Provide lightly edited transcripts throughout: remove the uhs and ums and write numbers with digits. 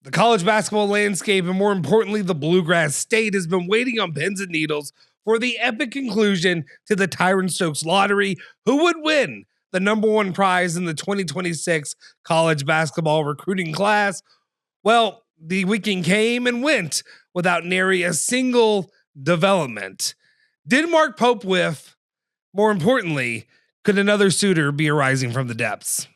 The college basketball landscape, and more importantly, the Bluegrass State, has been waiting on pins and needles for the epic conclusion to the Tyran Stokes lottery. Who would win the #1 prize in the 2026 college basketball recruiting class? Well, the weekend came and went without nary a single development. Did Mark Pope whiff? More importantly, could another suitor be arising from the depths?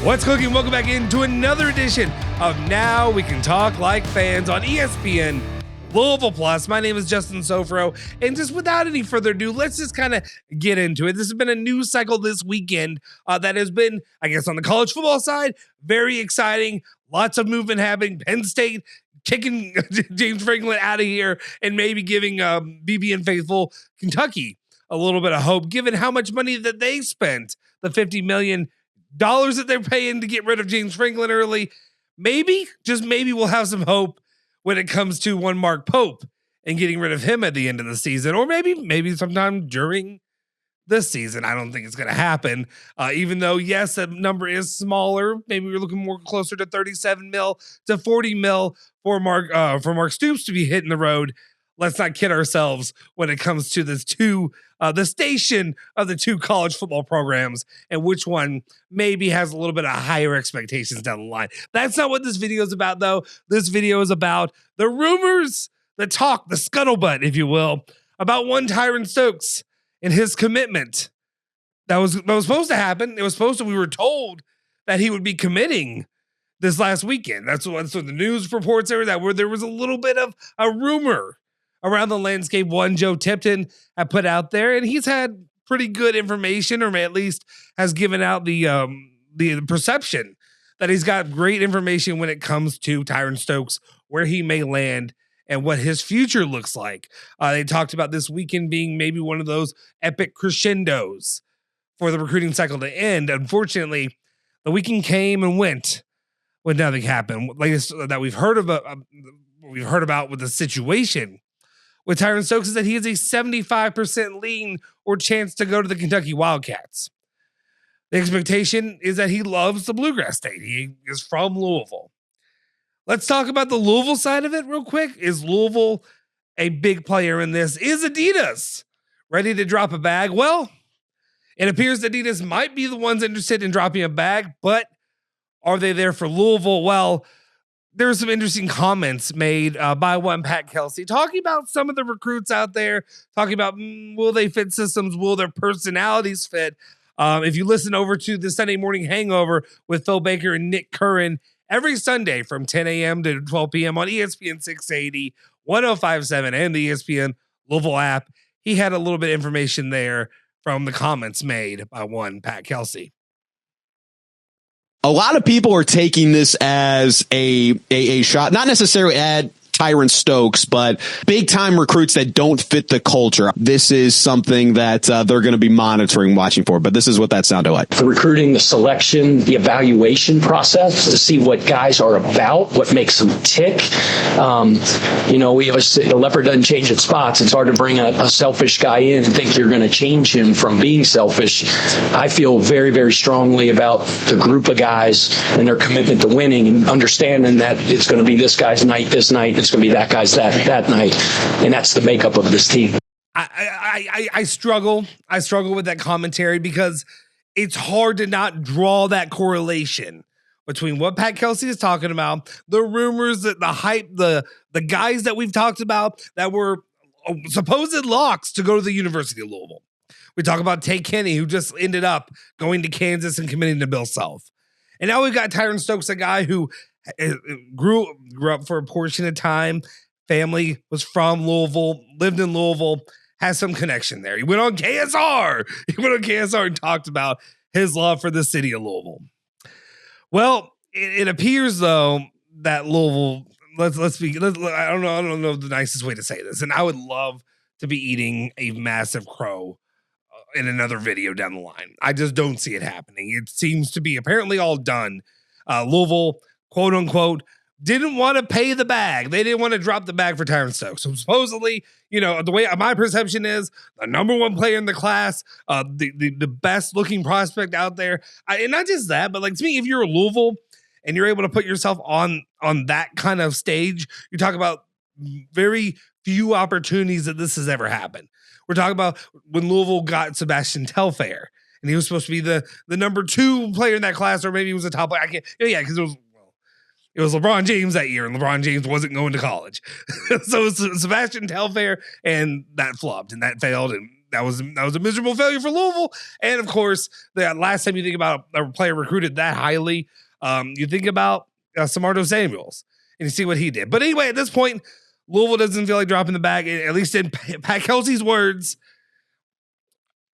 What's cooking? Welcome back into another edition of Now We Can Talk Like Fans on ESPN Louisville Plus. My name is Justin Sofro, and just without any further ado, let's just kind of get into it. This has been a news cycle this weekend that has been, I guess, on the college football side, very exciting. Lots of movement happening. Penn State kicking James Franklin out of here and maybe giving BB and faithful Kentucky a little bit of hope, given how much money that they spent, the $50 million that they're paying to get rid of James Franklin early. Maybe, just maybe, we'll have some hope when it comes to one Mark Pope and getting rid of him at the end of the season, or maybe sometime during this season. I don't think it's going to happen, even though, yes, that number is smaller. Maybe we're looking more closer to 37 mil to 40 mil for Mark Stoops to be hitting the road. Let's not kid ourselves when it comes to this the station of the two college football programs and which one maybe has a little bit of higher expectations down the line. That's not what this video is about, though. This video is about the rumors, the talk, the scuttlebutt, if you will, about one Tyran Stokes and his commitment. That was supposed to happen. We were told that he would be committing this last weekend. That's what the news reports are, that where there was a little bit of a rumor around the landscape. One Joe Tipton had put out there, and he's had pretty good information, or at least has given out the perception that he's got great information when it comes to Tyran Stokes, where he may land and what his future looks like. They talked about this weekend being maybe one of those epic crescendos for the recruiting cycle to end. Unfortunately, the weekend came and went when nothing happened. Latest that we've heard about with the situation with Tyran Stokes is that he has a 75% lean or chance to go to the Kentucky Wildcats. The expectation is that he loves the Bluegrass State. He is from Louisville. Let's talk about the Louisville side of it real quick. Is Louisville a big player in this? Is Adidas ready to drop a bag? Well, it appears that Adidas might be the ones interested in dropping a bag, but are they there for Louisville? Well, there were some interesting comments made by one Pat Kelsey talking about some of the recruits out there, talking about will they fit systems? Will their personalities fit? If you listen over to the Sunday Morning Hangover with Phil Baker and Nick Curran every Sunday from 10 a.m. to 12 p.m. on ESPN 680, 105.7, and the ESPN Louisville app, he had a little bit of information there from the comments made by one Pat Kelsey. A lot of people are taking this as a shot, not necessarily at Tyran Stokes, but big time recruits that don't fit the culture. This is something that they're going to be monitoring, watching for. But this is what that sounded like. The recruiting, the selection, the evaluation process to see what guys are about, what makes them tick. We always say the leopard doesn't change its spots. It's hard to bring a selfish guy in and think you're going to change him from being selfish. I feel very, very strongly about the group of guys and their commitment to winning and understanding that it's going to be this guy's night this night. It's going to be that guy's that night, and that's the makeup of this team. I struggle with that commentary because it's hard to not draw that correlation between what Pat Kelsey is talking about, the rumors, that the hype, the guys that we've talked about that were supposed locks to go to the University of Louisville. We talk about Tay Kenny, who just ended up going to Kansas and committing to Bill Self, and now we've got Tyran Stokes, a guy who grew up for a portion of time. Family was from Louisville, lived in Louisville, has some connection there. He went on KSR. And talked about his love for the city of Louisville. Well, it appears though that Louisville. I don't know the nicest way to say this, and I would love to be eating a massive crow in another video down the line. I just don't see it happening. It seems to be apparently all done. Louisville, quote unquote, didn't want to pay the bag. They didn't want to drop the bag for Tyran Stokes. So supposedly, the way my perception is, the number one player in the class, the best looking prospect out there. And not just that, but like to me, if you're a Louisville and you're able to put yourself on that kind of stage, you talk about very few opportunities that this has ever happened. We're talking about when Louisville got Sebastian Telfair, and he was supposed to be the number 2 player in that class, or maybe he was a top player. I can't, because it was LeBron James that year, and LeBron James wasn't going to college. So it was Sebastian Telfair, and that flopped, and that failed, and that was a miserable failure for Louisville. And of course, the last time you think about a player recruited that highly, you think about Samardo Samuels, and you see what he did. But anyway, at this point, Louisville doesn't feel like dropping the bag, at least in Pat Kelsey's words.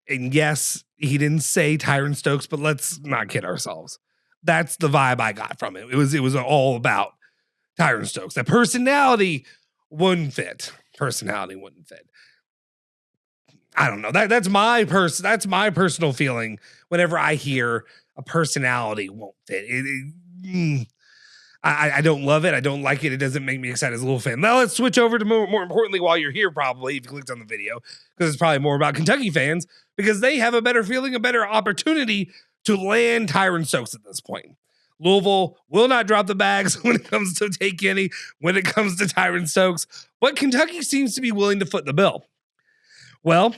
And yes, he didn't say Tyran Stokes, but let's not kid ourselves. That's the vibe I got from it. It was all about Tyran Stokes. That personality wouldn't fit. I don't know. That's my personal feeling whenever I hear a personality won't fit. I don't love it. I don't like it. It doesn't make me excited as a Louisville fan. Now let's switch over to more importantly while you're here, probably, if you clicked on the video, because it's probably more about Kentucky fans, because they have a better feeling, a better opportunity to land Tyran Stokes at this point. Louisville will not drop the bags when it comes to Tate Kenny, when it comes to Tyran Stokes, but Kentucky seems to be willing to foot the bill. Well,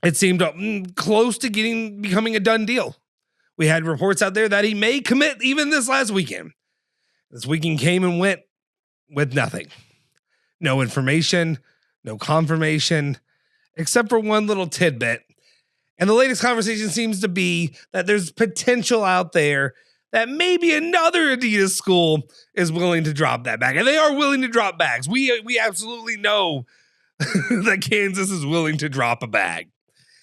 it seemed close to becoming a done deal. We had reports out there that he may commit even this last weekend. This weekend came and went with nothing. No information, no confirmation, except for one little tidbit. And the latest conversation seems to be that there's potential out there that maybe another Adidas school is willing to drop that bag. And they are willing to drop bags. We absolutely know that Kansas is willing to drop a bag.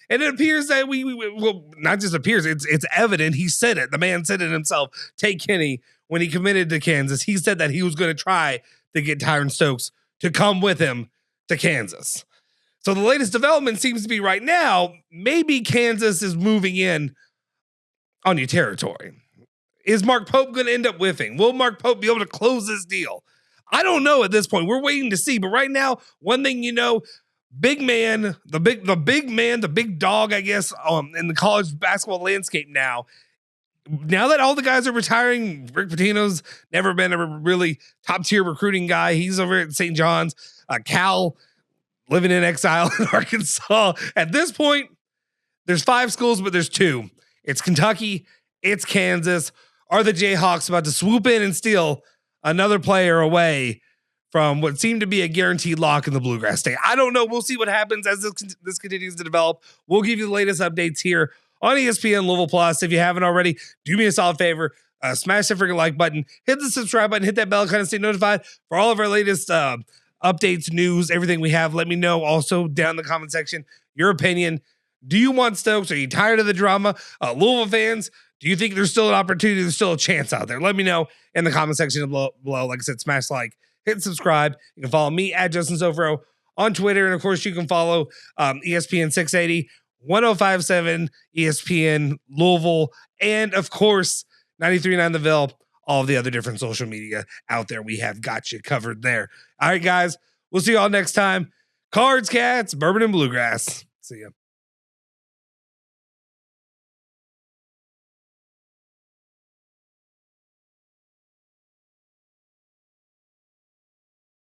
And it appears that well, not just appears, it's evident. He said it. The man said it himself. Tate Kenny, when he committed to Kansas, he said that he was going to try to get Tyran Stokes to come with him to Kansas. So the latest development seems to be right now, maybe Kansas is moving in on your territory. Is Mark Pope going to end up whiffing? Will Mark Pope be able to close this deal? I don't know at this point. We're waiting to see. But right now, one thing big man, the big dog, I guess, in the college basketball landscape now that all the guys are retiring, Rick Pitino's never been a really top tier recruiting guy. He's over at St. John's. Cal living in exile in Arkansas. At this point, there's 5 schools, but there's 2. It's Kentucky. It's Kansas. Are the Jayhawks about to swoop in and steal another player away from what seemed to be a guaranteed lock in the Bluegrass State? I don't know. We'll see what happens as this continues to develop. We'll give you the latest updates here on ESPN Louisville Plus. If you haven't already, do me a solid favor. Smash the freaking like button. Hit the subscribe button. Hit that bell. Kind of stay notified for all of our latest updates, news, everything we have. Let me know also down in the comment section your opinion. Do you want Stokes? Are you tired of the drama? Louisville fans, do you think there's still an opportunity? There's still a chance out there? Let me know in the comment section below. Like I said, smash like. Hit subscribe. You can follow me at Justin Sofro on Twitter. And of course, you can follow ESPN 680, 1057 ESPN Louisville, and of course, 93.9 The Ville, all of the other different social media out there. We have got you covered there. All right, guys, we'll see you all next time. Cards, Cats, Bourbon, and Bluegrass. See ya.